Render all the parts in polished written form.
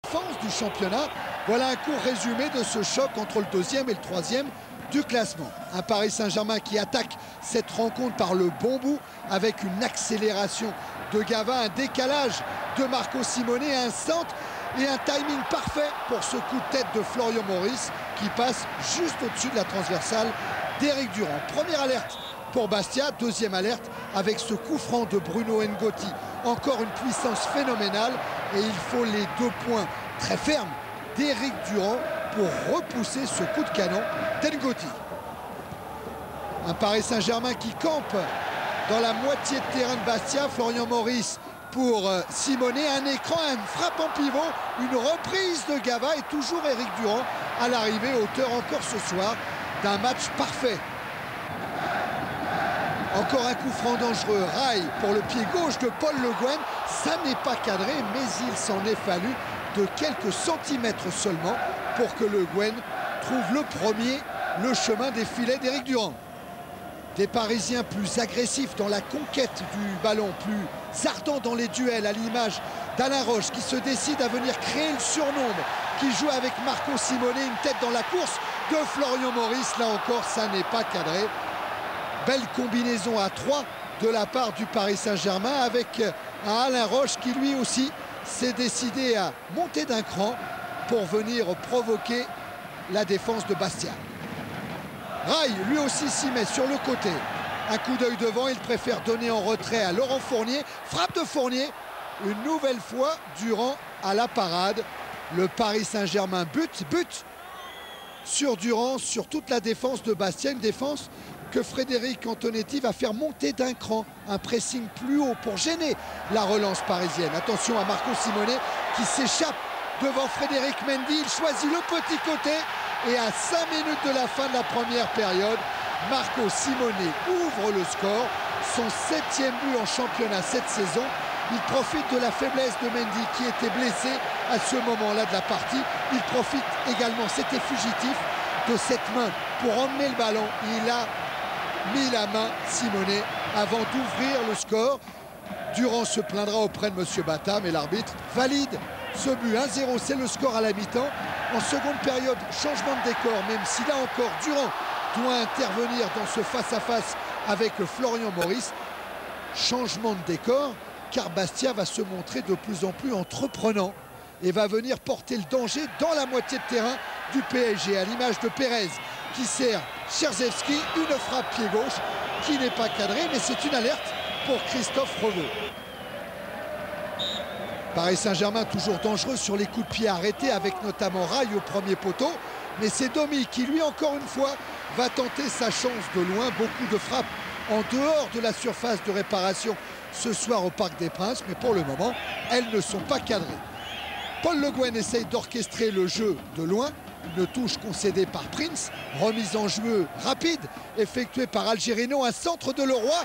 défense du championnat. Voilà un court résumé de ce choc entre le deuxième et le troisième du classement. Un Paris Saint-Germain qui attaque cette rencontre par le bon bout avec une accélération de Gava, un décalage de Marco Simone, un centre et un timing parfait pour ce coup de tête de Florian Maurice qui passe juste au-dessus de la transversale d'Éric Durand. Première alerte pour Bastia, deuxième alerte avec ce coup franc de Bruno Ngoti. Encore une puissance phénoménale et il faut les 2 points très fermes d'Éric Durand pour repousser ce coup de canon d'Ngoti. Un Paris Saint-Germain qui campe dans la moitié de terrain de Bastia. Florian Maurice pour Simone, un écran, une frappe en pivot, une reprise de Gava et toujours Éric Durand à l'arrivée, auteur encore ce soir d'un match parfait. Encore un coup franc dangereux, rail pour le pied gauche de Paul Le Guen. Ça n'est pas cadré, mais il s'en est fallu de quelques centimètres seulement pour que Le Guen trouve le premier le chemin des filets d'Éric Durand. Des Parisiens plus agressifs dans la conquête du ballon, plus ardents dans les duels, à l'image d'Alain Roche qui se décide à venir créer le surnombre, qui joue avec Marco Simone, une tête dans la course de Florian Maurice. Là encore, ça n'est pas cadré. Belle combinaison à 3 de la part du Paris Saint-Germain avec un Alain Roche qui lui aussi s'est décidé à monter d'un cran pour venir provoquer la défense de Bastia. Rail lui aussi s'y met sur le côté. Un coup d'œil devant, il préfère donner en retrait à Laurent Fournier. Frappe de Fournier, une nouvelle fois Durand à la parade. Le Paris Saint-Germain but sur Durand, sur toute la défense de Bastia. Une défense que Frédéric Antonetti va faire monter d'un cran, un pressing plus haut pour gêner la relance parisienne. Attention à Marco Simone qui s'échappe devant Frédéric Mendy. Il choisit le petit côté et à 5 minutes de la fin de la première période, Marco Simone ouvre le score. Son 7e but en championnat cette saison. Il profite de la faiblesse de Mendy qui était blessé à ce moment-là de la partie. Il profite également, c'était fugitif, de cette main pour emmener le ballon. Il a mis la main, Simone, avant d'ouvrir le score. Durand se plaindra auprès de M. Bata, mais l'arbitre valide ce but. 1-0, c'est le score à la mi-temps. En seconde période, changement de décor, même si là encore, Durand doit intervenir dans ce face-à-face avec Florian Maurice. Changement de décor, car Bastia va se montrer de plus en plus entreprenant et va venir porter le danger dans la moitié de terrain du PSG, à l'image de Pérez qui sert Cherzewski, une frappe pied gauche qui n'est pas cadrée, mais c'est une alerte pour Christophe Revaux. Paris Saint-Germain toujours dangereux sur les coups de pied arrêtés avec notamment Rail au premier poteau, mais c'est Domi qui lui encore une fois va tenter sa chance de loin. Beaucoup de frappes en dehors de la surface de réparation ce soir au Parc des Princes, mais pour le moment elles ne sont pas cadrées. Paul Le Guen essaye d'orchestrer le jeu de loin. Une touche concédée par Prince, remise en jeu rapide effectuée par Algerino, un centre de Leroy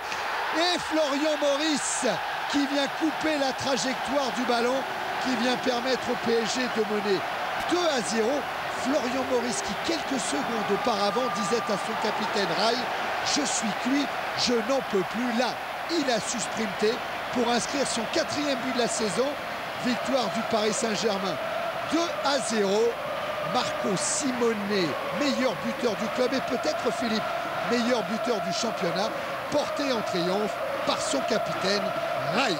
et Florian Maurice qui vient couper la trajectoire du ballon, qui vient permettre au PSG de mener 2-0. Florian Maurice qui quelques secondes auparavant disait à son capitaine Rail: je suis cuit, je n'en peux plus. Là, il a su sprinter pour inscrire son 4e but de la saison. Victoire du Paris Saint-Germain 2-0. Marco Simone, meilleur buteur du club et peut-être Philippe, meilleur buteur du championnat, porté en triomphe par son capitaine Rail.